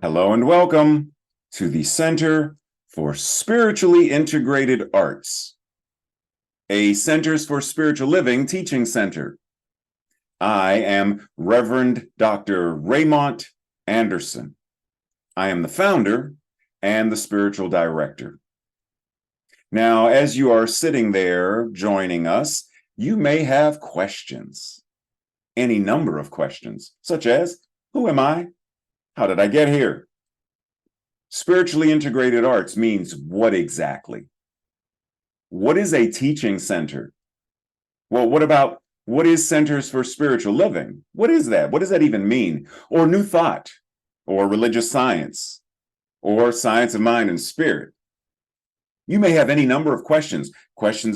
Hello and welcome to the Center for Spiritually Integrated Arts, a Centers for Spiritual Living teaching center. I am Reverend Dr. Raymond Anderson. I am the founder and the spiritual director. Now, as you are sitting there joining us, you may have questions, any number of questions, such as, who am I? How did I get here? Spiritually integrated arts means what exactly? What is a teaching center? Well, what is Centers for Spiritual Living? What is that? What does that even mean? Or New Thought, or religious science, or science of mind and spirit? You may have any number of questions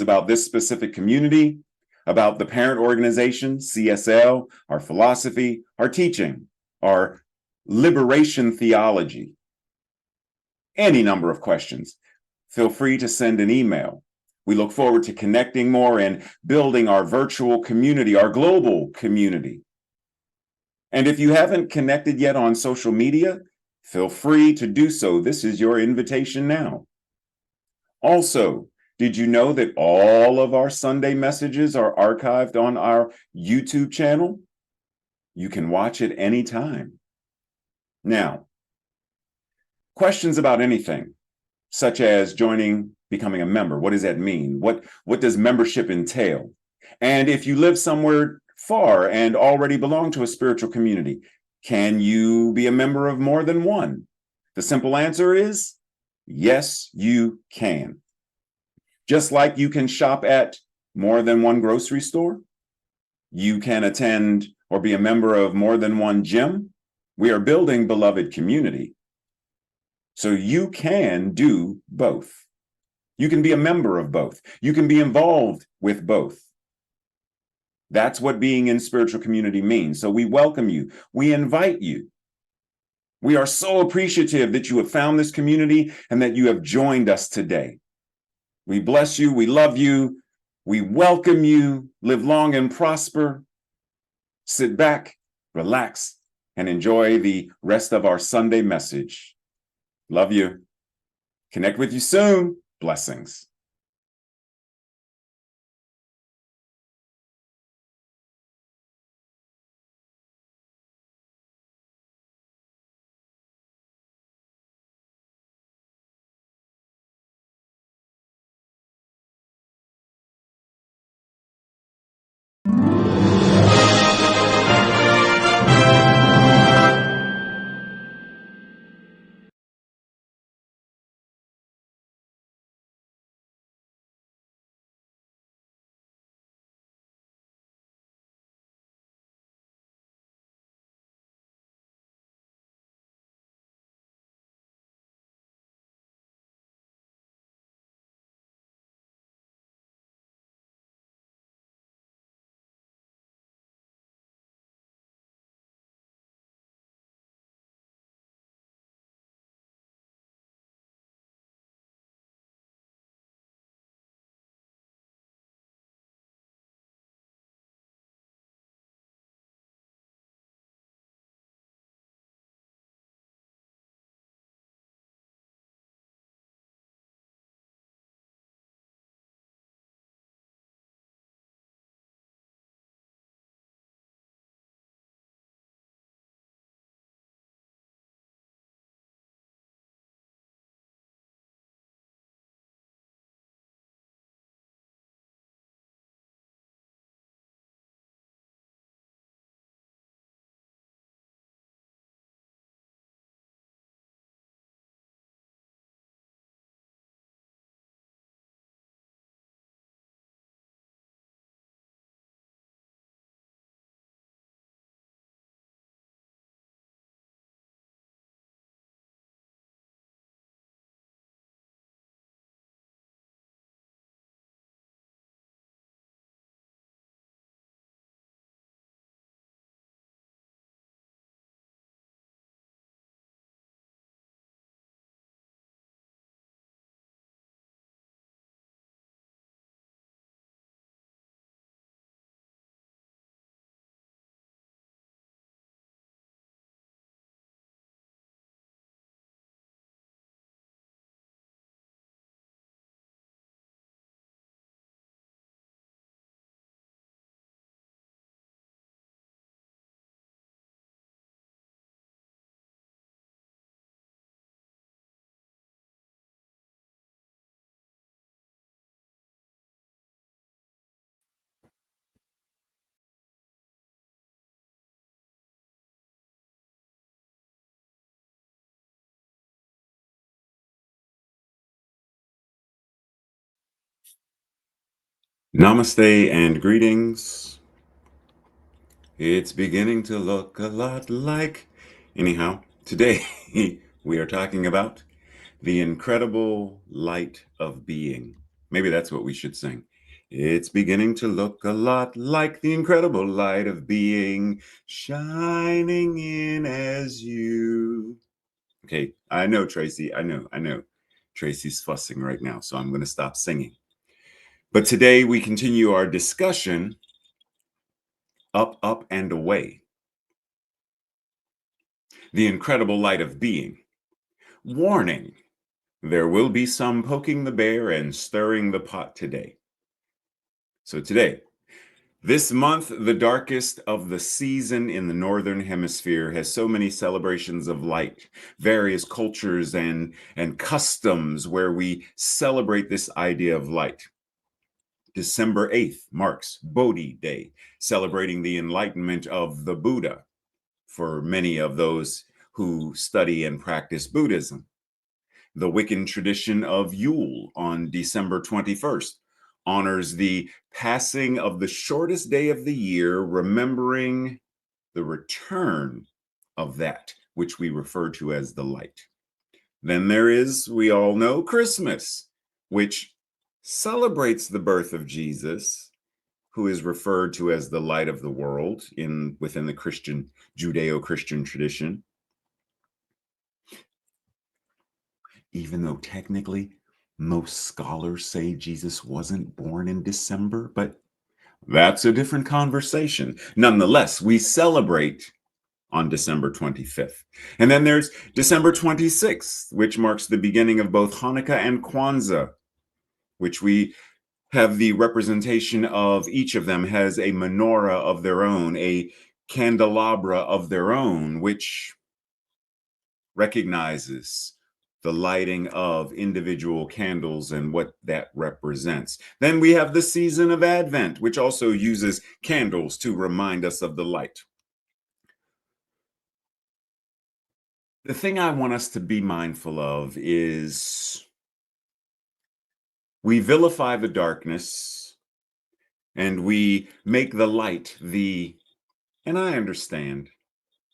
about this specific community, about the parent organization, CSL, our philosophy, our teaching, our liberation theology. Any number of questions. Feel free to send an email. We look forward to connecting more and building our virtual community, our global community. And if you haven't connected yet on social media, feel free to do so. This is your invitation now. Also, did you know that all of our Sunday messages are archived on our YouTube channel? You can watch it anytime. Now, questions about anything, such as becoming a member. What does that mean? What does membership entail? And if you live somewhere far and already belong to a spiritual community, can you be a member of more than one? The simple answer is yes, you can. Just like you can shop at more than one grocery store, you can attend or be a member of more than one gym. We are building beloved community. So you can do both. You can be a member of both. You can be involved with both. That's what being in spiritual community means. So we welcome you. We invite you. We are so appreciative that you have found this community and that you have joined us today. We bless you. We love you. We welcome you. Live long and prosper. Sit back, relax, and enjoy the rest of our Sunday message. Love you. Connect with you soon. Blessings. Namaste and greetings. It's beginning to look a lot like. Anyhow, today we are talking about the incredible light of being. Maybe that's what we should sing. It's beginning to look a lot like the incredible light of being shining in as you. Okay, I know, Tracy. I know. Tracy's fussing right now, so I'm going to stop singing. But today we continue our discussion up, up, and away. The incredible light of being. Warning, there will be some poking the bear and stirring the pot today. So today, this month, the darkest of the season in the Northern Hemisphere, has so many celebrations of light, various cultures and customs where we celebrate this idea of light. December 8th marks Bodhi Day, celebrating the enlightenment of the Buddha for many of those who study and practice Buddhism. The Wiccan tradition of Yule on December 21st honors the passing of the shortest day of the year, remembering the return of that which we refer to as the light. Then there is, we all know, Christmas, which celebrates the birth of Jesus, who is referred to as the light of the world within the Judeo-Christian tradition. Even though technically most scholars say Jesus wasn't born in December, but that's a different conversation. Nonetheless, we celebrate on December 25th. And then there's December 26th, which marks the beginning of both Hanukkah and Kwanzaa, which we have the representation of each of them has a menorah of their own, a candelabra of their own, which recognizes the lighting of individual candles and what that represents. Then we have the season of Advent, which also uses candles to remind us of the light. The thing I want us to be mindful of is we vilify the darkness and we make the light and I understand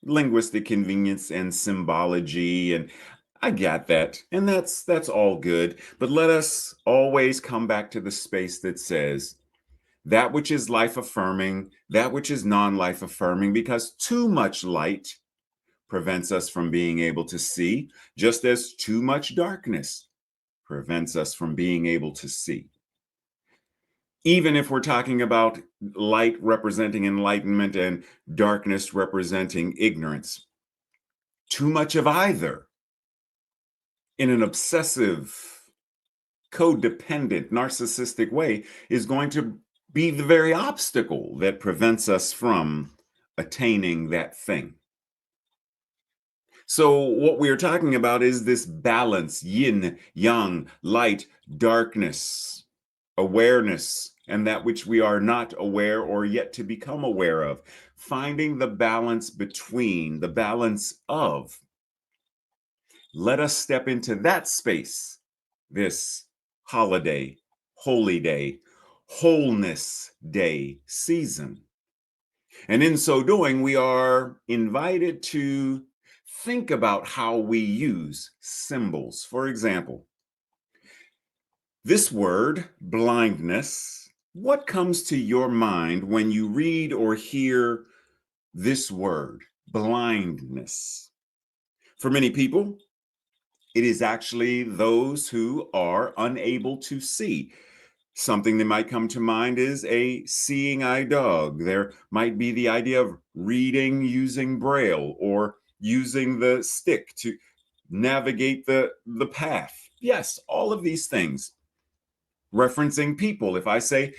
linguistic convenience and symbology, and I got that, and that's all good, but let us always come back to the space that says that which is life affirming, that which is non-life affirming, because too much light prevents us from being able to see, just as too much darkness prevents us from being able to see. Even if we're talking about light representing enlightenment and darkness representing ignorance, too much of either in an obsessive, codependent, narcissistic way is going to be the very obstacle that prevents us from attaining that thing. So, what we are talking about is this balance, yin, yang, light, darkness, awareness, and that which we are not aware or yet to become aware of. Finding the balance between, the balance of. Let us step into that space this holiday, holy day, wholeness day season. And in so doing, we are invited to think about how we use symbols. For example, this word, blindness, what comes to your mind when you read or hear this word, blindness? For many people, it is actually those who are unable to see. Something that might come to mind is a seeing eye dog. There might be the idea of reading using Braille or using the stick to navigate the path. Yes, all of these things. Referencing people. If I say,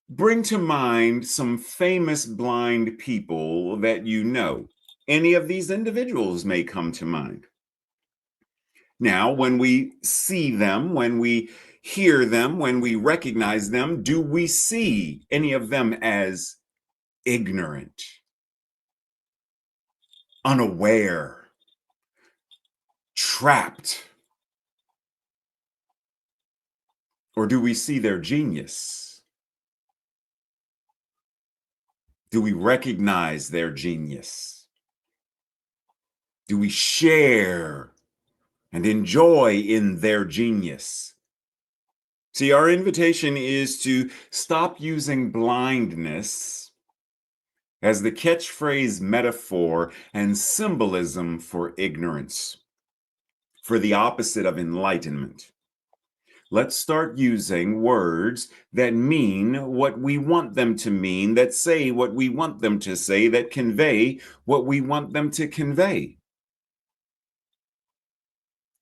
bring to mind some famous blind people that you know, any of these individuals may come to mind. Now, when we see them, when we hear them, when we recognize them, do we see any of them as ignorant, unaware, trapped, Or do we see their genius? Do we recognize their genius? Do we share and enjoy in their genius? See, our invitation is to stop using blindness as the catchphrase metaphor and symbolism for ignorance, for the opposite of enlightenment. Let's start using words that mean what we want them to mean, that say what we want them to say, that convey what we want them to convey.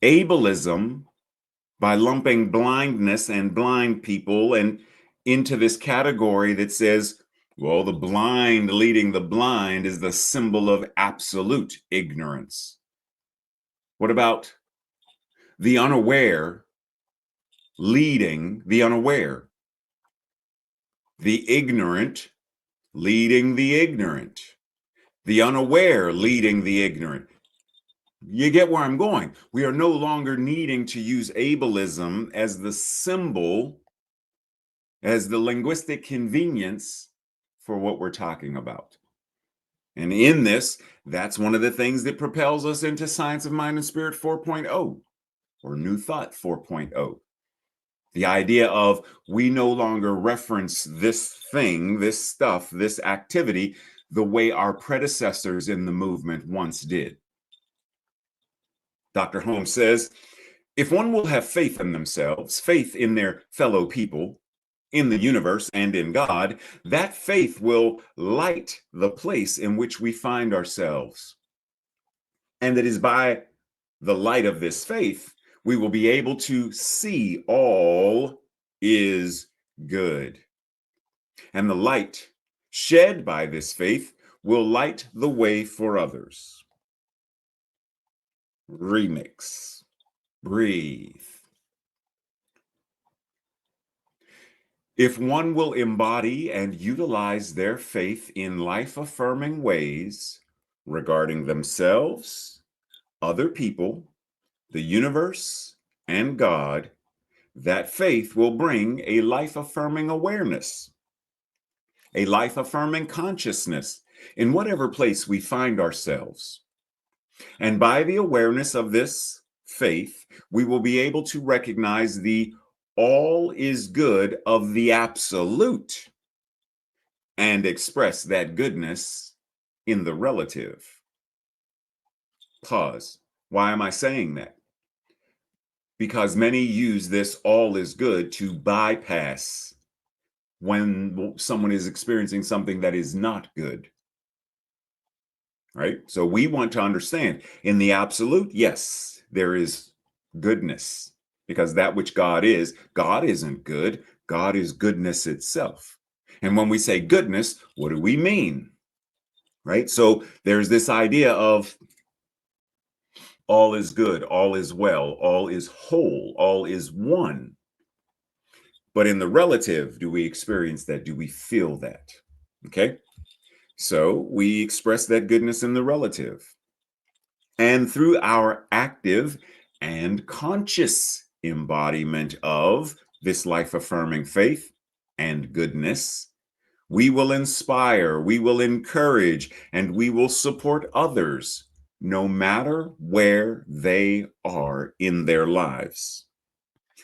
Ableism, by lumping blindness and blind people and into this category that says, well, the blind leading the blind is the symbol of absolute ignorance. What about the unaware leading the unaware? The ignorant leading the ignorant, the unaware leading the ignorant. You get where I'm going. We are no longer needing to use ableism as the symbol, as the linguistic convenience for what we're talking about. And in this, that's one of the things that propels us into Science of Mind and Spirit 4.0 or New Thought 4.0. The idea of we no longer reference this thing, this stuff, this activity, the way our predecessors in the movement once did. Dr. Holmes says, if one will have faith in themselves, faith in their fellow people, in the universe and in God, that faith will light the place in which we find ourselves. And it is by the light of this faith, we will be able to see all is good. And the light shed by this faith will light the way for others. Remix. Breathe. If one will embody and utilize their faith in life-affirming ways regarding themselves, other people, the universe, and God, that faith will bring a life-affirming awareness, a life-affirming consciousness in whatever place we find ourselves. And by the awareness of this faith, we will be able to recognize the all is good of the absolute and express that goodness in the relative. Pause. Why am I saying that? Because many use this all is good to bypass when someone is experiencing something that is not good. Right? So we want to understand in the absolute, yes, there is goodness because that which God isn't good. God is goodness itself. And when we say goodness, what do we mean? Right? So there's this idea of all is good, all is well, all is whole, all is one. But in the relative, do we experience that? Do we feel that? Okay. So we express that goodness in the relative. And through our active and conscious embodiment of this life affirming faith and goodness, we will inspire, we will encourage, and we will support others no matter where they are in their lives.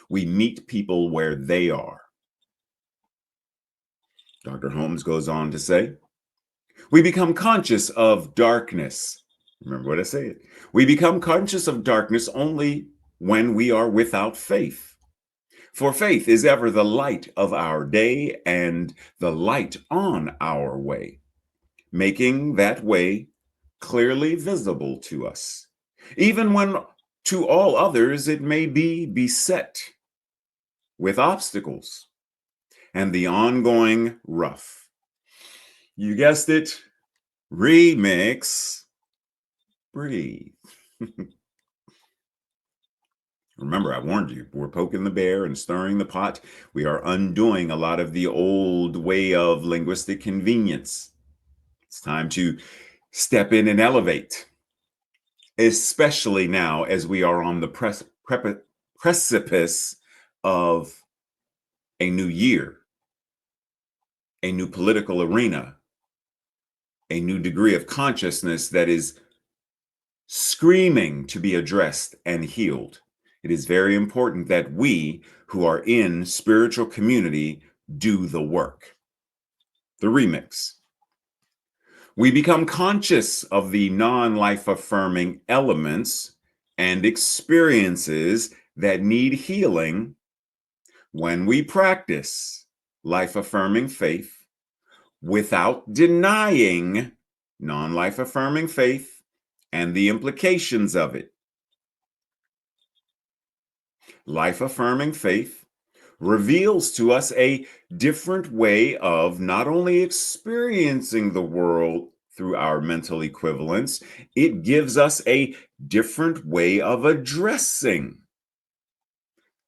We meet people where they are. Dr. Holmes goes on to say, we become conscious of darkness. Remember what I said. We become conscious of darkness only when we are without faith. For faith is ever the light of our day and the light on our way, making that way clearly visible to us, even when to all others it may be beset with obstacles and the ongoing rough. You guessed it, remix, breathe. Remember, I warned you, we're poking the bear and stirring the pot. We are undoing a lot of the old way of linguistic convenience. It's time to step in and elevate, especially now as we are on the precipice of a new year, a new political arena, a new degree of consciousness that is screaming to be addressed and healed. It is very important that we who are in spiritual community do the work. The remix. We become conscious of the non-life affirming elements and experiences that need healing when we practice life affirming faith without denying non-life affirming faith and the implications of it. Life affirming faith reveals to us a different way of not only experiencing the world through our mental equivalents, it gives us a different way of addressing,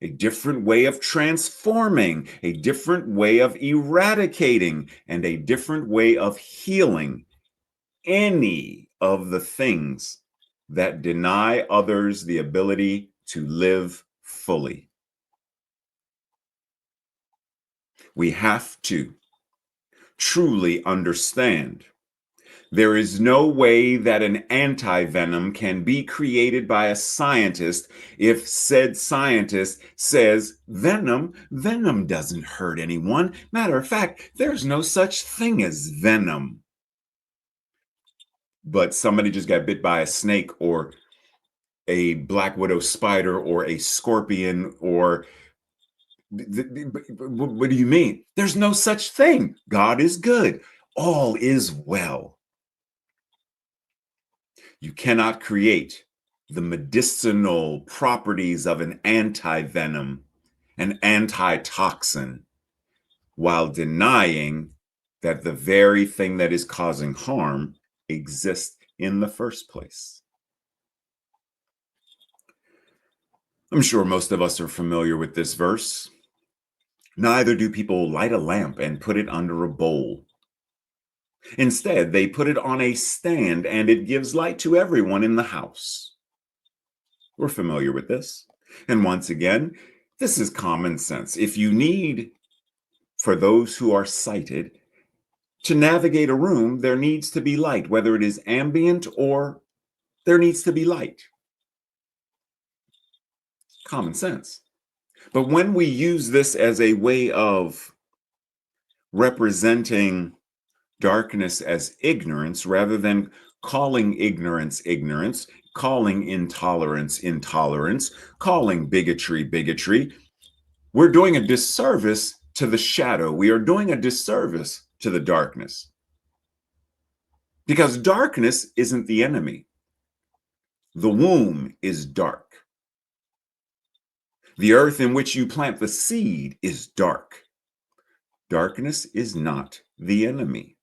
a different way of transforming, a different way of eradicating, and a different way of healing any of the things that deny others the ability to live fully. We have to truly understand there is no way that an anti-venom can be created by a scientist if said scientist says venom doesn't hurt anyone. Matter of fact, there's no such thing as venom. But somebody just got bit by a snake or a black widow spider or a scorpion or what do you mean? There's no such thing. God is good. All is well. You cannot create the medicinal properties of an anti-venom, an antitoxin, while denying that the very thing that is causing harm exists in the first place. I'm sure most of us are familiar with this verse. Neither do people light a lamp and put it under a bowl. Instead, they put it on a stand and it gives light to everyone in the house. We're familiar with this. And once again, this is common sense. If you need, for those who are sighted, to navigate a room, there needs to be light, whether it is ambient or there needs to be light. Common sense. But when we use this as a way of representing darkness as ignorance, rather than calling ignorance ignorance, calling intolerance intolerance, calling bigotry bigotry, we're doing a disservice to the shadow. We are doing a disservice to the darkness. Because darkness isn't the enemy. The womb is dark. The earth in which you plant the seed is dark. Darkness is not the enemy.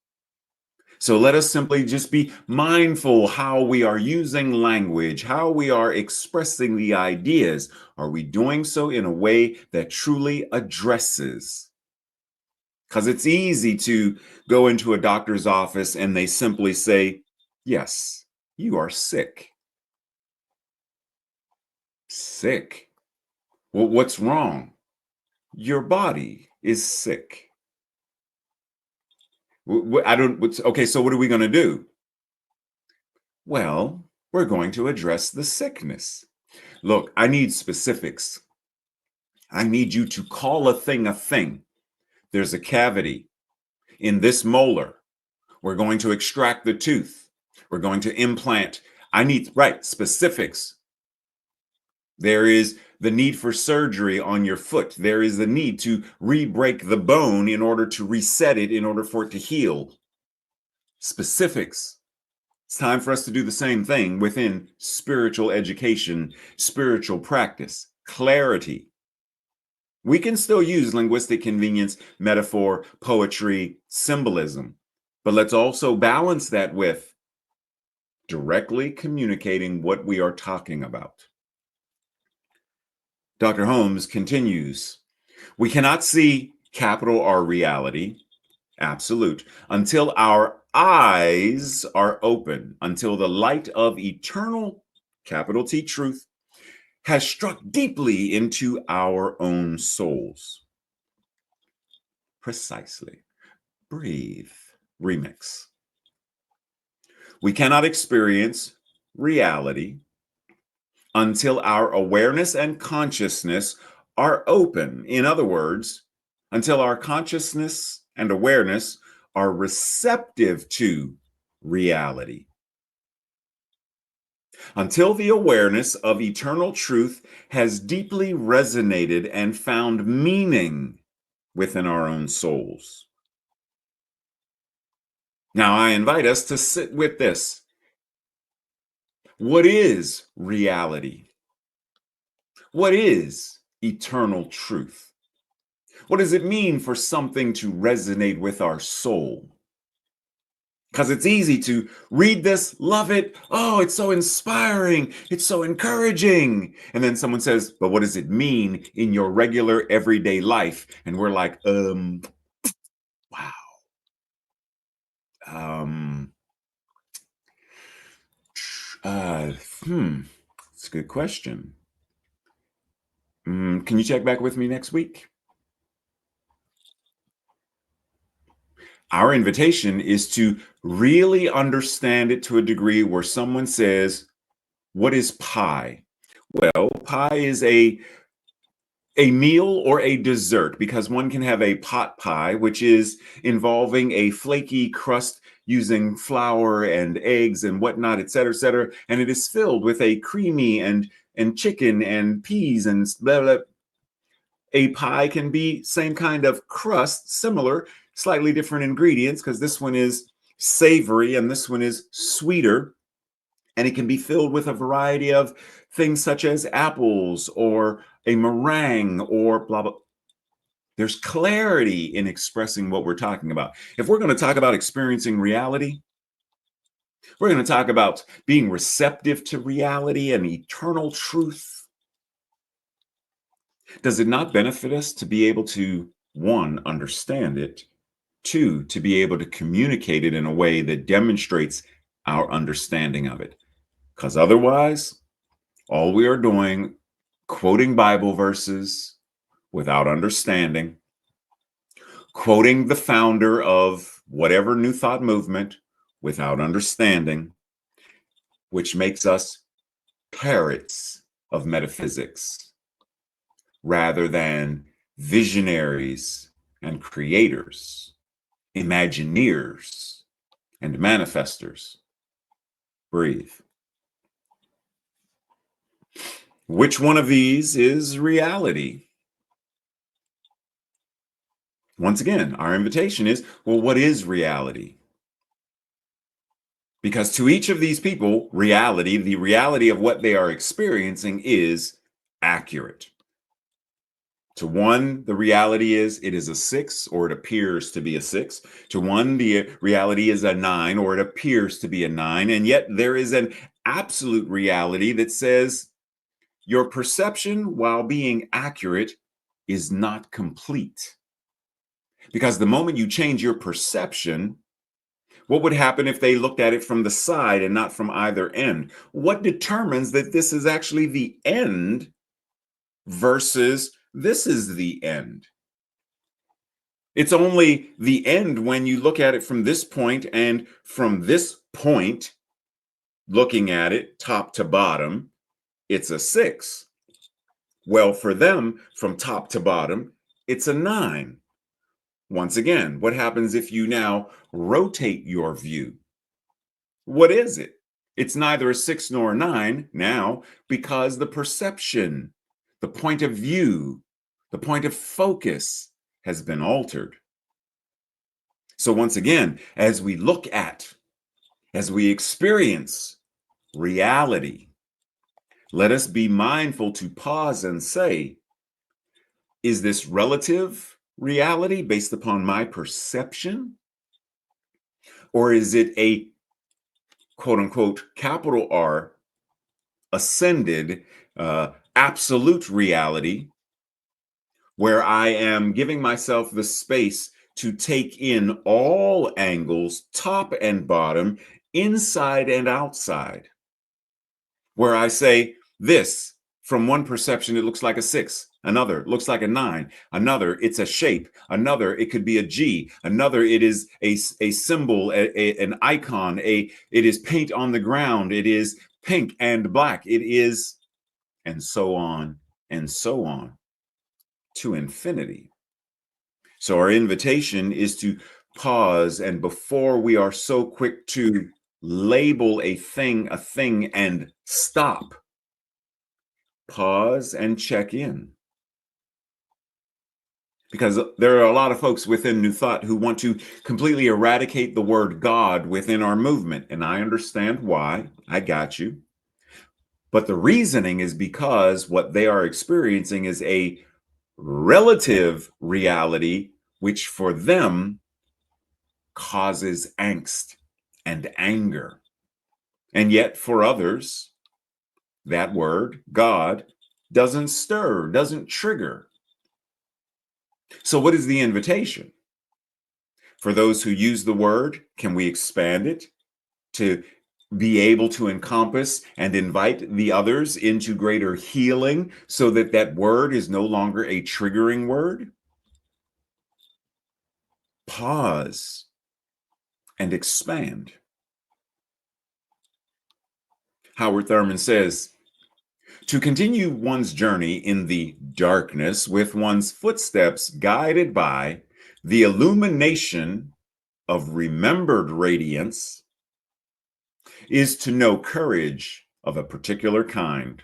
So let us simply just be mindful how we are using language, how we are expressing the ideas. Are we doing so in a way that truly addresses? Because it's easy to go into a doctor's office and they simply say, yes, you are sick. Sick? Well, what's wrong? Your body is sick. Okay, so what are we going to do? Well, we're going to address the sickness. Look, I need specifics. I need you to call a thing a thing. There's a cavity in this molar. We're going to extract the tooth. We're going to implant. I need, right, specifics. There is the need for surgery on your foot. There is the need to re-break the bone in order to reset it, in order for it to heal. Specifics. It's time for us to do the same thing within spiritual education, spiritual practice, clarity. We can still use linguistic convenience, metaphor, poetry, symbolism, but let's also balance that with directly communicating what we are talking about. Dr. Holmes continues, we cannot see capital R reality, absolute, until our eyes are open, until the light of eternal, capital T, truth, has struck deeply into our own souls. Precisely. Breathe. Remix. We cannot experience reality until our awareness and consciousness are open. In other words, until our consciousness and awareness are receptive to reality. Until the awareness of eternal truth has deeply resonated and found meaning within our own souls. Now, I invite us to sit with this. What is reality? What is eternal truth? What does it mean for something to resonate with our soul? Because it's easy to read this, love it. Oh, it's so inspiring. It's so encouraging. And then someone says, but what does it mean in your regular everyday life? And we're like, wow. Um, it's a good question. Can you check back with me next week? Our invitation is to really understand it to a degree where someone says, what is pie? Well, pie is a meal or a dessert, because one can have a pot pie, which is involving a flaky crust using flour and eggs and whatnot, et cetera, and it is filled with a creamy and chicken and peas and blah, blah. A pie can be same kind of crust, similar, slightly different ingredients, because this one is savory and this one is sweeter. And it can be filled with a variety of things such as apples or a meringue or blah, blah. There's clarity in expressing what we're talking about. If we're going to talk about experiencing reality, we're going to talk about being receptive to reality and eternal truth. Does it not benefit us to be able to, one, understand it, two, to be able to communicate it in a way that demonstrates our understanding of it? Because otherwise, all we are doing, quoting Bible verses without understanding, quoting the founder of whatever New Thought movement without understanding, which makes us parrots of metaphysics rather than visionaries and creators, imagineers and manifestors. Breathe. Which one of these is reality? Once again, our invitation is, well, what is reality? Because to each of these people, reality, the reality of what they are experiencing is accurate. To one, the reality is it is a 6, or it appears to be a 6. To one, the reality is a 9, or it appears to be a 9. And yet there is an absolute reality that says your perception, while being accurate, is not complete. Because the moment you change your perception, what would happen if they looked at it from the side and not from either end? What determines that this is actually the end versus this is the end? It's only the end when you look at it from this point, and from this point, looking at it top to bottom, it's a 6. Well, for them, from top to bottom, it's a 9. Once again, what happens if you now rotate your view? What is it? It's neither a 6 nor a 9 now, because the perception, the point of view, the point of focus has been altered. So once again, as we look at, as we experience reality, let us be mindful to pause and say, is this relative reality based upon my perception? Or is it a quote unquote capital R ascended absolute reality where I am giving myself the space to take in all angles, top and bottom, inside and outside, where I say, this From one perception, it looks like a 6. Another looks like a 9. Another, it's a shape. Another, it could be a G. Another, it is a symbol, an icon. It is paint on the ground. It is pink and black. It is, and so on to infinity. So our invitation is to pause, and before we are so quick to label a thing, and stop, pause and check in. Because there are a lot of folks within New Thought who want to completely eradicate the word God within our movement. And I understand why. I got you. But the reasoning is because what they are experiencing is a relative reality, which for them causes angst and anger. And yet for others, that word, God, doesn't stir, doesn't trigger. So what is the invitation? For those who use the word, can we expand it to be able to encompass and invite the others into greater healing so that that word is no longer a triggering word? Pause and expand. Howard Thurman says, to continue one's journey in the darkness with one's footsteps guided by the illumination of remembered radiance is to know courage of a particular kind.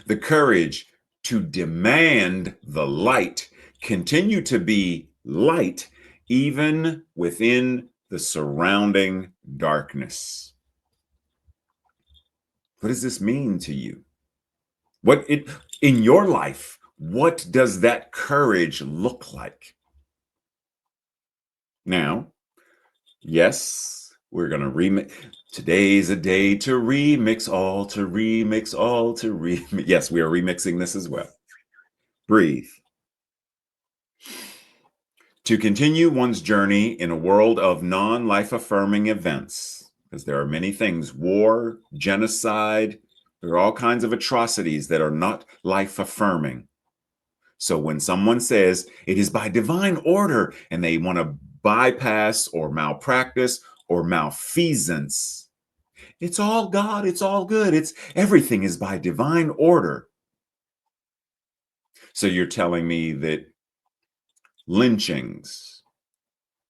The courage to demand the light continue to be light even within the surrounding darkness. What does this mean to you? In your life, what does that courage look like? Now, yes, we're going to remix. Today's a day to remix all, to remix all, to remix. Yes, we are remixing this as well. Breathe. To continue one's journey in a world of non-life affirming events, because there are many things, war, genocide, there are all kinds of atrocities that are not life affirming. So when someone says it is by divine order and they want to bypass or malpractice or malfeasance, it's all God, it's all good, everything is by divine order. So you're telling me that lynchings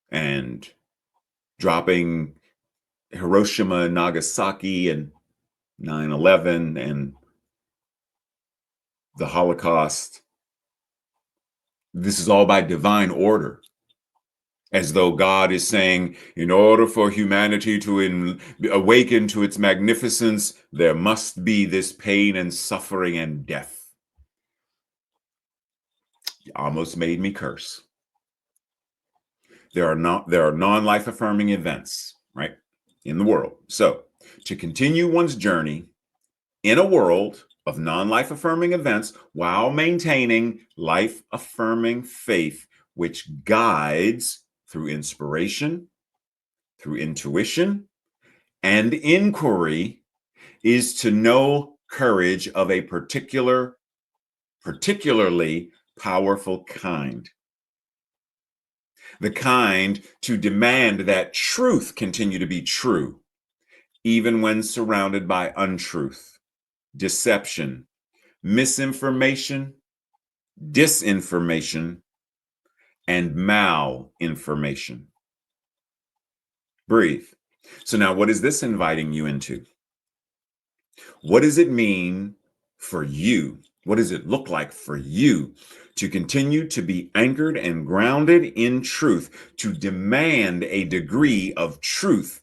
and dropping Hiroshima and Nagasaki and 9/11 and the Holocaust, this is all by divine order. As though God is saying, in order for humanity to awaken to its magnificence, there must be this pain and suffering and death. You almost made me curse. There are non-life affirming events, right, in the world. So to continue one's journey in a world of non-life affirming events while maintaining life affirming faith, which guides through inspiration, through intuition, and inquiry, is to know courage of a particularly powerful kind. The kind to demand that truth continue to be true, even when surrounded by untruth, deception, misinformation, disinformation, and malinformation. Breathe. So now what is this inviting you into? What does it mean for you? What does it look like for you to continue to be anchored and grounded in truth, to demand a degree of truth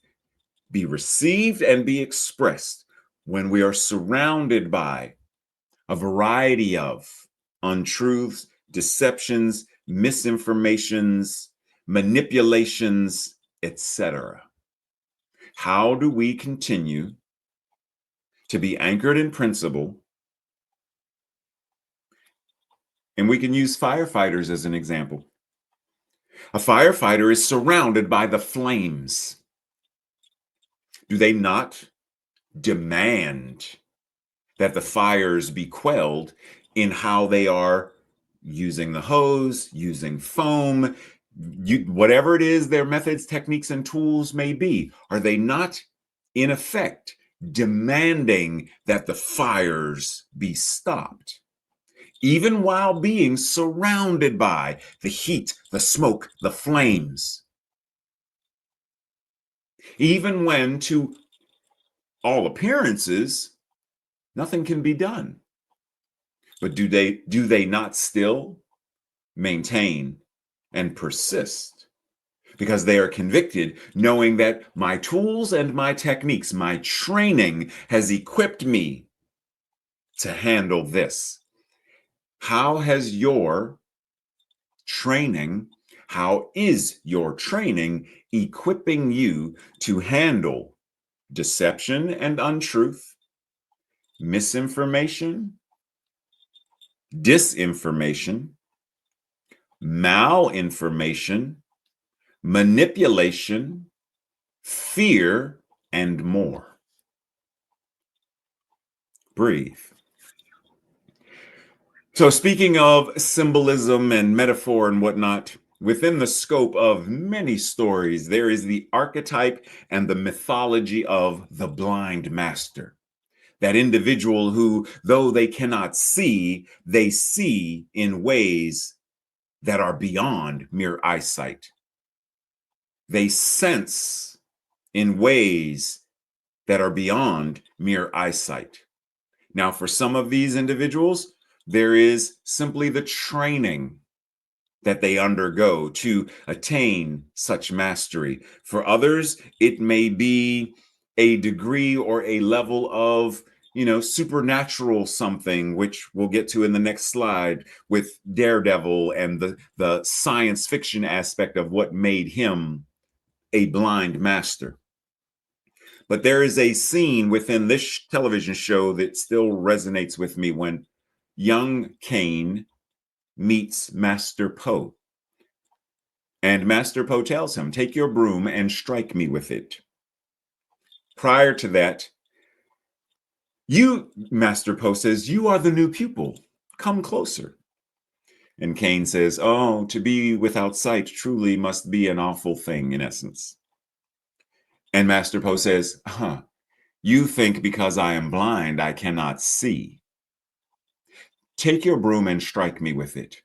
be received and be expressed when we are surrounded by a variety of untruths, deceptions, misinformations, manipulations, etc.? How do we continue to be anchored in principle? And we can use firefighters as an example. A firefighter is surrounded by the flames. Do they not demand that the fires be quelled in how they are using the hose, using foam, whatever it is their methods, techniques, and tools may be. Are they not, in effect, demanding that the fires be stopped, even while being surrounded by the heat, the smoke, the flames? Even when, to all appearances, nothing can be done. But do they not still maintain and persist? Because they are convicted, knowing that my tools and my techniques, my training has equipped me to handle this. How has your training, how is your training equipping you to handle deception and untruth, misinformation, disinformation, malinformation, manipulation, fear, and more? Breathe. So, speaking of symbolism and metaphor and whatnot, within the scope of many stories, there is the archetype and the mythology of the blind master. That individual who, though they cannot see, they see in ways that are beyond mere eyesight. They sense in ways that are beyond mere eyesight. Now, for some of these individuals, there is simply the training that they undergo to attain such mastery. For others, it may be a degree or a level of, supernatural something, which we'll get to in the next slide with Daredevil and the science fiction aspect of what made him a blind master. But there is a scene within this television show that still resonates with me when young Cain meets Master Po. And Master Po tells him, "Take your broom and strike me with it." Prior to that, Master Po says, "You are the new pupil. Come closer." And Cain says, "Oh, to be without sight truly must be an awful thing, in essence." And Master Po says, "You think because I am blind, I cannot see. Take your broom and strike me with it."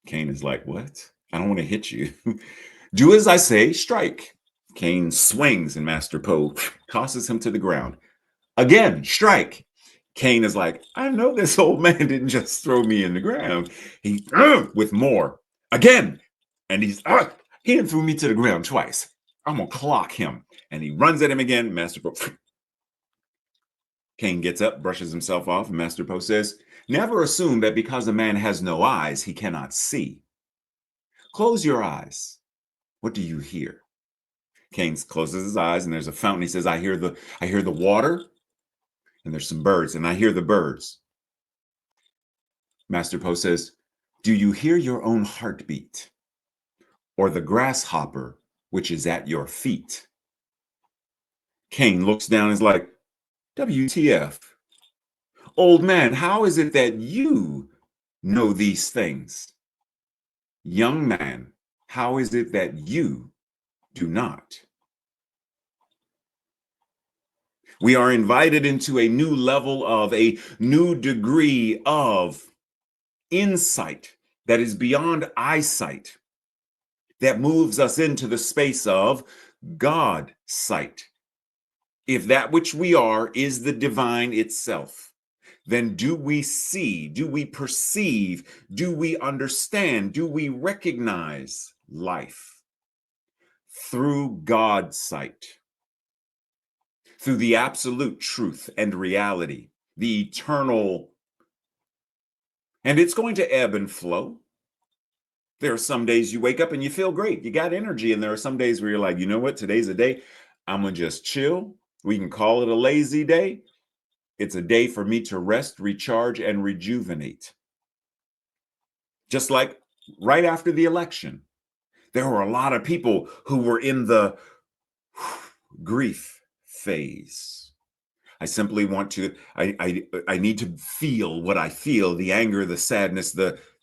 Cain is like, "What? I don't want to hit you." "Do as I say, strike." Cain swings and Master Po tosses him to the ground. "Again, strike." Cain is like, "I know this old man didn't just throw me in the ground. He with more. Again." And he didn't throw me to the ground twice. I'm going to clock him. And he runs at him again. Master Po. Cain gets up, brushes himself off, and Master Po says, "Never assume that because a man has no eyes, he cannot see. Close your eyes. What do you hear?" Cain closes his eyes, and there's a fountain. He says, I hear the water, and there's some birds, and I hear the birds." Master Po says, "Do you hear your own heartbeat, or the grasshopper which is at your feet?" Cain looks down and is like, "WTF? Old man, how is it that you know these things? Young man, how is it that you do not?" We are invited into a new level of a new degree of insight that is beyond eyesight, that moves us into the space of God sight. If that which we are is the divine itself, then do we see, do we perceive, do we understand, do we recognize life through God's sight, through the absolute truth and reality, the eternal? And it's going to ebb and flow. There are some days you wake up and you feel great, you got energy, and there are some days where you're like, you know what, today's a day I'm gonna just chill. We can call it a lazy day. It's a day for me to rest, recharge, and rejuvenate. Just like right after the election, there were a lot of people who were in the grief phase. I simply want to, I need to feel what I feel, the anger, the sadness,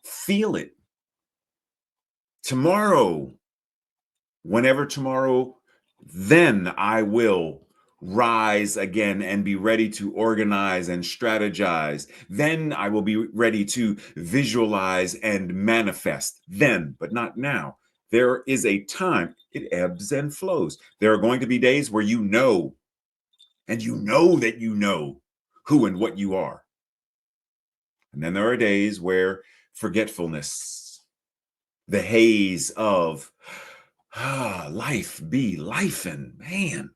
feel it. Tomorrow, whenever tomorrow, then I will rise again and be ready to organize and strategize. Then I will be ready to visualize and manifest. Then, but not now. There is a time, it ebbs and flows. There are going to be days where you know, and you know that you know who and what you are. And then there are days where forgetfulness, the haze of life be life, and man,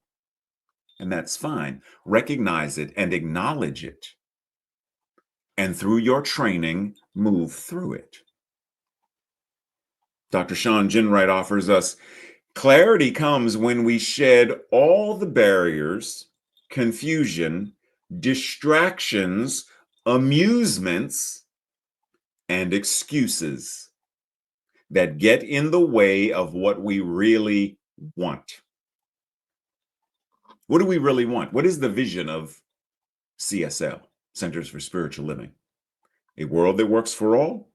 and that's fine. Recognize it and acknowledge it. And through your training, move through it. Dr. Sean Ginwright offers us clarity comes when we shed all the barriers, confusion, distractions, amusements, and excuses that get in the way of what we really want. What do we really want? What is the vision of CSL, Centers for Spiritual Living? A world that works for all?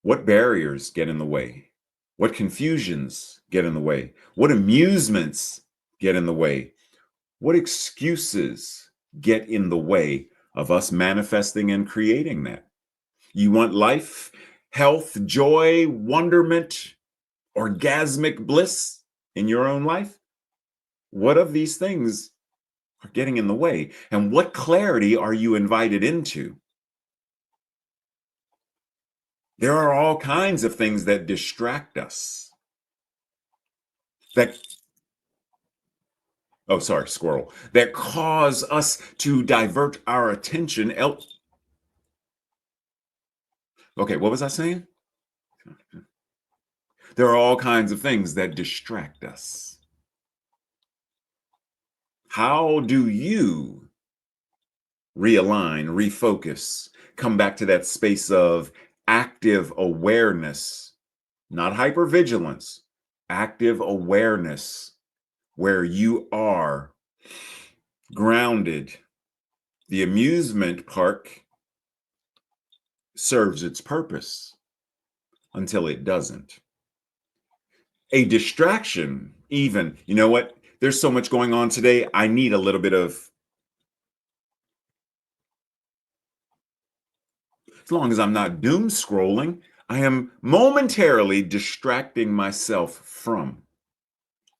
What barriers get in the way? What confusions get in the way? What amusements get in the way? What excuses get in the way of us manifesting and creating that? You want life, health, joy, wonderment, orgasmic bliss in your own life? What of these things are getting in the way? And what clarity are you invited into? There are all kinds of things that distract us. Squirrel. That cause us to divert our attention. Okay, what was I saying? There are all kinds of things that distract us. How do you realign, refocus, come back to that space of active awareness, not hypervigilance, active awareness, where you are grounded? The amusement park serves its purpose until it doesn't. A distraction, even, you know what? There's so much going on today. I need a little bit of, as long as I'm not doom scrolling, I am momentarily distracting myself from.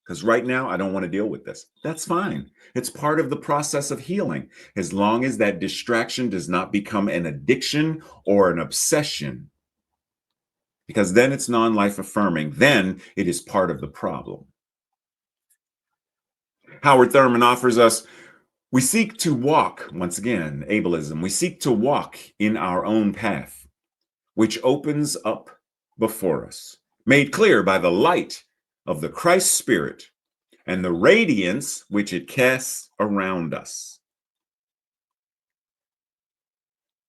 Because right now, I don't want to deal with this. That's fine. It's part of the process of healing, as long as that distraction does not become an addiction or an obsession. Because then it's non-life affirming. Then it is part of the problem. Howard Thurman offers us, we seek to walk, once again, ableism, we seek to walk in our own path, which opens up before us, made clear by the light of the Christ Spirit and the radiance which it casts around us.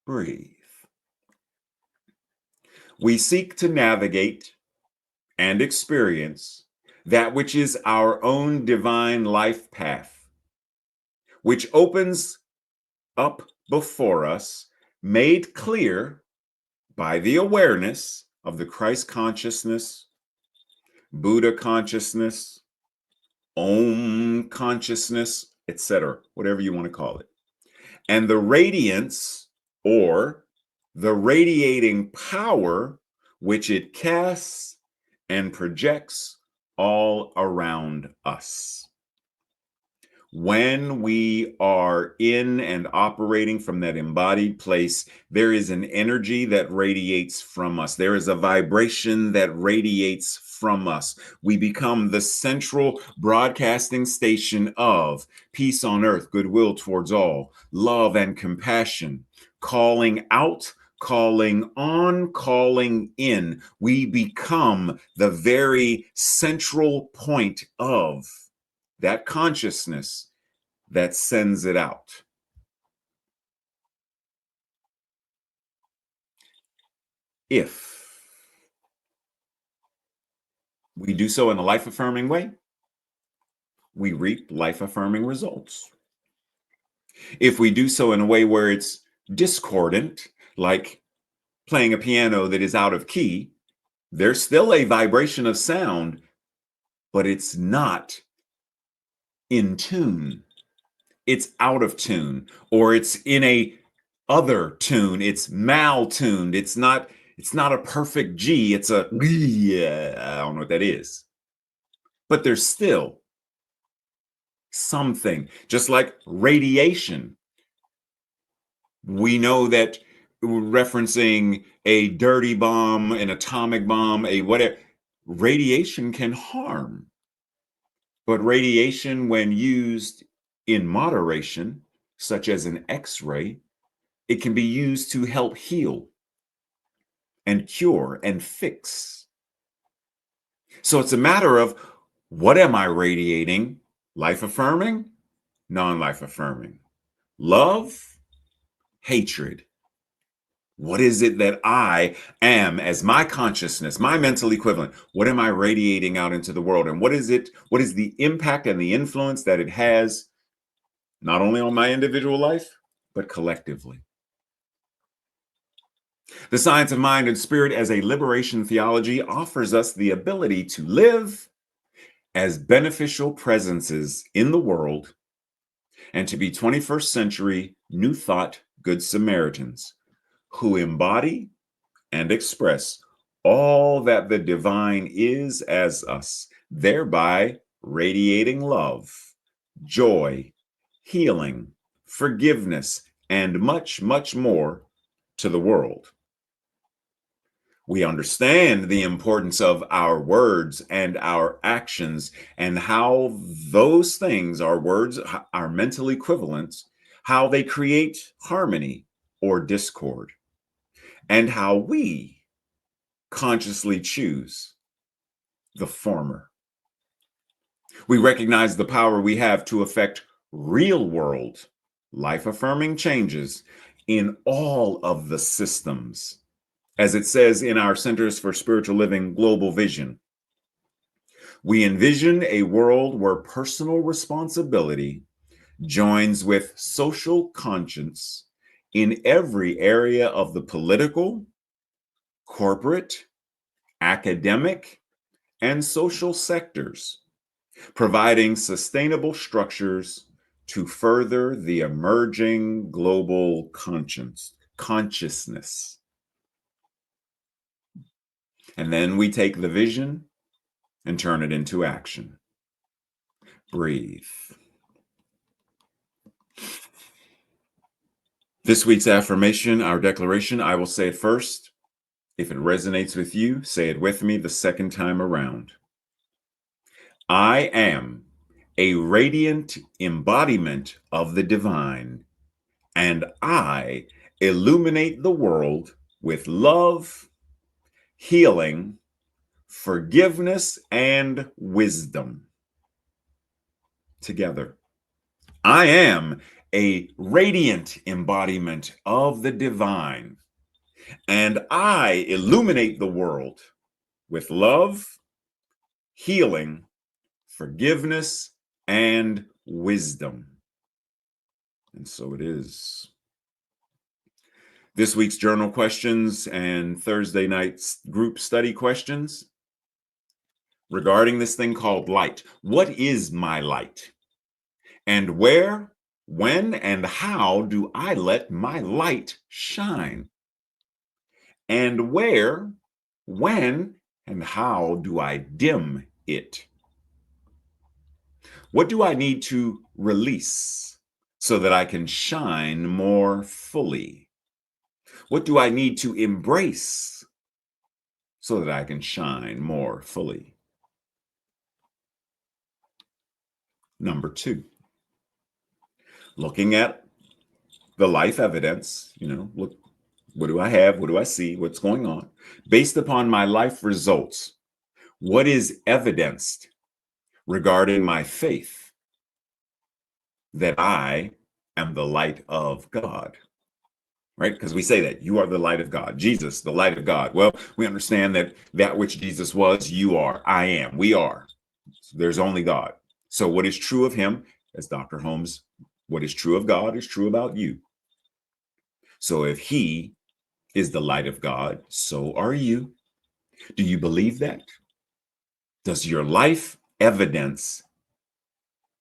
Breathe. We seek to navigate and experience that which is our own divine life path, which opens up before us, made clear by the awareness of the Christ consciousness, Buddha consciousness, Om consciousness, etc., whatever you want to call it. And the radiance, or the radiating power, which it casts and projects all around us. When we are in and operating from that embodied place, there is an energy that radiates from us. There is a vibration that radiates from us. We become the central broadcasting station of peace on earth, goodwill towards all, love and compassion, calling out, calling on, calling in. We become the very central point of that consciousness that sends it out. If we do so in a life affirming way, we reap life affirming results. If we do so in a way where it's discordant, like playing a piano that is out of key, there's still a vibration of sound, but it's not in tune. It's out of tune, or it's in a other tune. It's mal-tuned. It's not a perfect G. It's a I don't know what that is. But there's still something, just like radiation. We know that referencing a dirty bomb, an atomic bomb, a whatever, radiation can harm. But radiation, when used in moderation, such as an X-ray, it can be used to help heal and cure and fix. So it's a matter of, what am I radiating? Life affirming, non-life affirming, love, hatred. What is it that I am as my consciousness, my mental equivalent? What am I radiating out into the world? And what is it? What is the impact and the influence that it has, not only on my individual life, but collectively? The science of mind and spirit as a liberation theology offers us the ability to live as beneficial presences in the world and to be 21st century New Thought Good Samaritans who embody and express all that the divine is as us, thereby radiating love, joy, healing, forgiveness, and much, much more to the world. We understand the importance of our words and our actions and how those things, our words, our mental equivalents, how they create harmony or discord, and how we consciously choose the former. We recognize the power we have to affect real world, life affirming changes in all of the systems. As it says in our Centers for Spiritual Living Global Vision, we envision a world where personal responsibility joins with social conscience in every area of the political, corporate, academic, and social sectors, providing sustainable structures to further the emerging global consciousness. And then we take the vision and turn it into action. Breathe. This week's affirmation, our declaration, I will say it first. If it resonates with you, say it with me the second time around. I am a radiant embodiment of the divine, and I illuminate the world with love, healing, forgiveness, and wisdom. Together. I am a radiant embodiment of the divine, and I illuminate the world with love, healing, forgiveness, and wisdom. And so it is. This week's journal questions and Thursday night's group study questions regarding this thing called light. What is my light? And where, when, and how do I let my light shine? And where, when, and how do I dim it? What do I need to release so that I can shine more fully? What do I need to embrace so that I can shine more fully? Number 2, looking at the life evidence, look, what do I have? What do I see? What's going on? Based upon my life results, what is evidenced regarding my faith that I am the light of God? Right? Because we say that you are the light of God. Jesus, the light of God. Well, we understand that which Jesus was, you are, I am, we are. So there's only God. So what is true of him, as Dr. Holmes What is true of God is true about you. So if he is the light of God, so are you. Do you believe that? Does your life evidence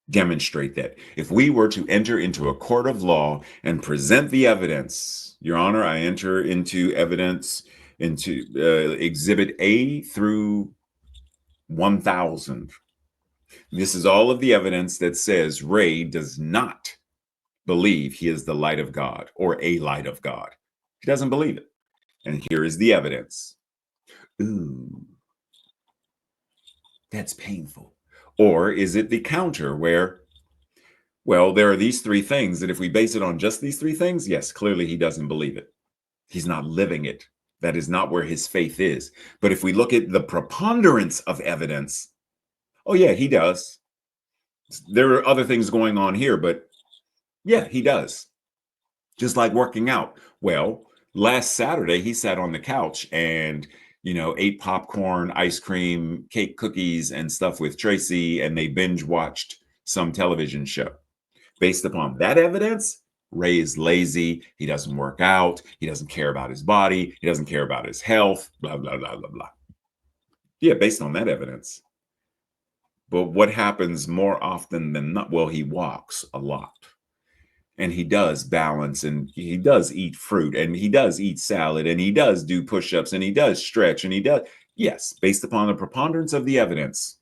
demonstrate that? If we were to enter into a court of law and present the evidence, Your Honor, I enter into evidence into Exhibit A through 1000. This is all of the evidence that says Ray does not believe he is the light of God or a light of God. He doesn't believe it. And here is the evidence. Ooh, that's painful. Or is it the counter where, well, there are these three things that if we base it on just these three things, yes, clearly he doesn't believe it. He's not living it. That is not where his faith is. But if we look at the preponderance of evidence, oh yeah, he does. There are other things going on here, but yeah, he does. Just like working out. Well, last Saturday, he sat on the couch and, ate popcorn, ice cream, cake, cookies, and stuff with Tracy, and they binge watched some television show. Based upon that evidence, Ray is lazy. He doesn't work out. He doesn't care about his body. He doesn't care about his health, blah, blah, blah, blah, blah. Yeah, based on that evidence. But what happens more often than not? Well, he walks a lot. And he does balance, and he does eat fruit, and he does eat salad, and he does do push-ups, and he does stretch, and he does. Yes, based upon the preponderance of the evidence,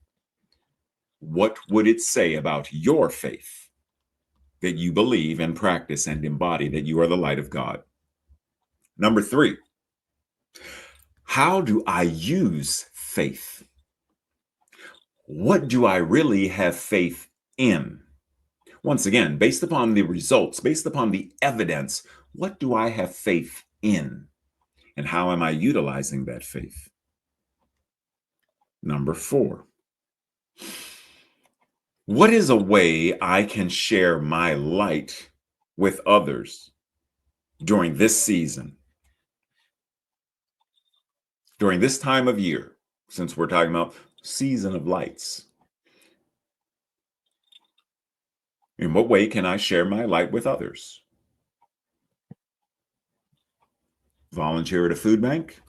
what would it say about your faith that you believe and practice and embody that you are the light of God? Number 3, how do I use faith? What do I really have faith in? Once again, based upon the results, based upon the evidence, what do I have faith in? And how am I utilizing that faith? Number 4, what is a way I can share my light with others during this season, during this time of year, since we're talking about season of lights? In what way can I share my light with others? Volunteer at a food bank?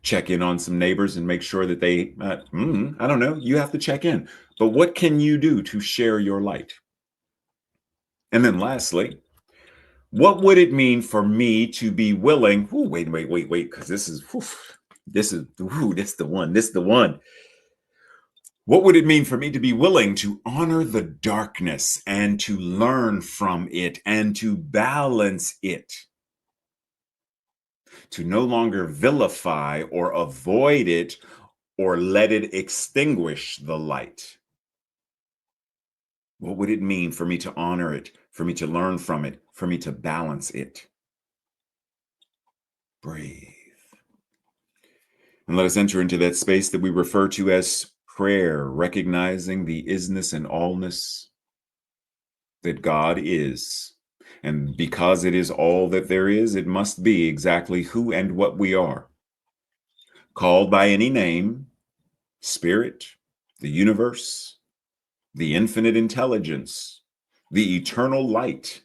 Check in on some neighbors and make sure that they, I don't know, you have to check in. But what can you do to share your light? And then lastly, what would it mean for me to be willing? Ooh, wait, because this is the one. This is the one. What would it mean for me to be willing to honor the darkness and to learn from it and to balance it? To no longer vilify or avoid it or let it extinguish the light. What would it mean for me to honor it, for me to learn from it, for me to balance it? Breathe. And let us enter into that space that we refer to as prayer, recognizing the isness and allness that God is. And because it is all that there is, it must be exactly who and what we are. Called by any name, spirit, the universe, the infinite intelligence, the eternal light,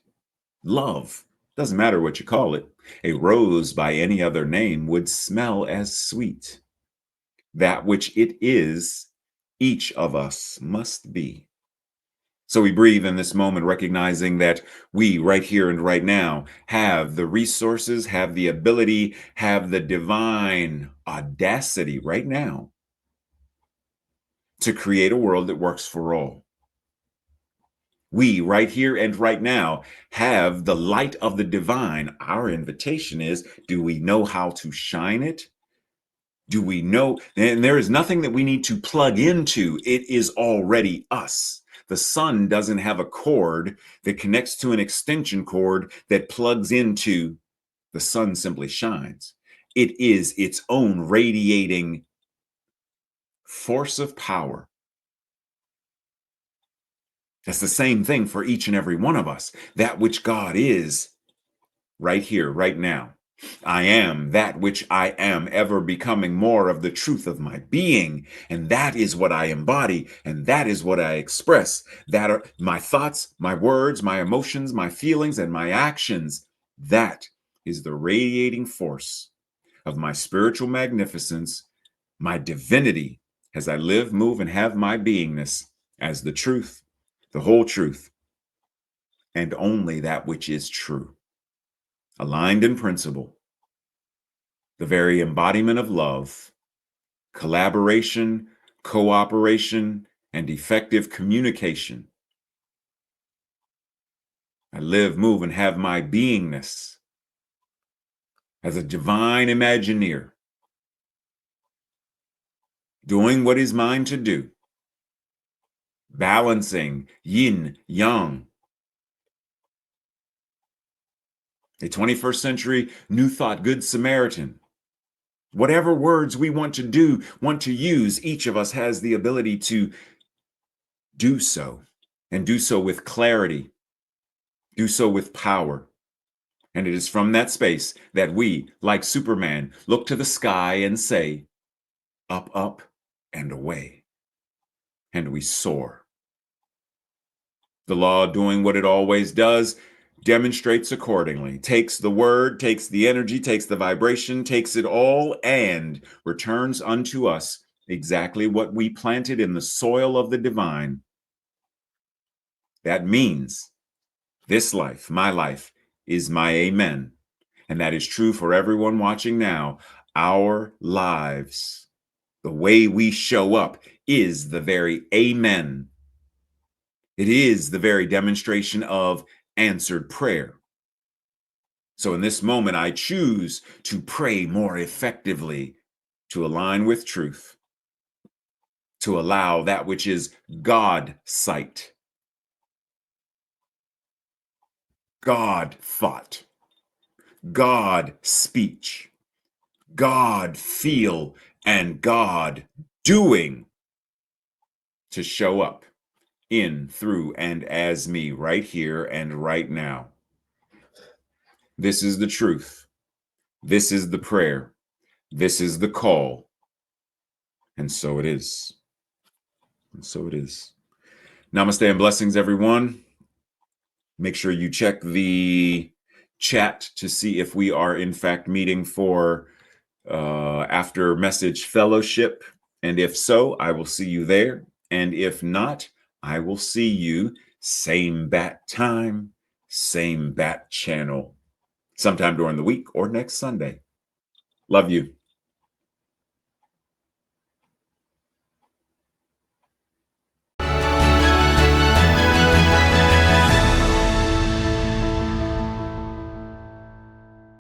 love, doesn't matter what you call it. A rose by any other name would smell as sweet. That which it is, each of us must be. So we breathe in this moment, recognizing that we right here and right now have the resources, have the ability, have the divine audacity right now to create a world that works for all. We right here and right now have the light of the divine. Our invitation is, do we know how to shine it? Do we know? And there is nothing that we need to plug into. It is already us. The sun doesn't have a cord that connects to an extension cord that plugs into the sun simply shines. It is its own radiating force of power. That's the same thing for each and every one of us. That which God is right here, right now. I am that which I am, ever becoming more of the truth of my being. And that is what I embody, and that is what I express. That are my thoughts, my words, my emotions, my feelings, and my actions. That is the radiating force of my spiritual magnificence, my divinity, as I live, move, and have my beingness as the truth, the whole truth, and only that which is true, aligned in principle, the very embodiment of love, collaboration, cooperation, and effective communication. I live, move, and have my beingness as a divine Imagineer, doing what is mine to do, balancing yin, yang, a 21st century New Thought Good Samaritan. Whatever words we want to do, want to use, each of us has the ability to do so, and do so with clarity, do so with power. And it is from that space that we, like Superman, look to the sky and say, up, up, and away. And we soar. The law, doing what it always does, demonstrates accordingly, takes the word, takes the energy, takes the vibration, takes it all, and returns unto us exactly what we planted in the soil of the divine. That means this life, my life, is my amen. And that is true for everyone watching now. Our lives, the way we show up, is the very amen. It is the very demonstration of answered prayer. So in this moment, I choose to pray more effectively, to align with truth, to allow that which is God sight, God thought, God speech, God feel, and God doing to show up in, through, and as me right here and right now. This is the truth. This is the prayer. This is the call. And so it is. And so it is. Namaste and blessings, everyone. Make sure you check the chat to see if we are in fact meeting for after message fellowship. And if so, I will see you there. And if not, I will see you same bat time, same bat channel, sometime during the week or next Sunday. Love you.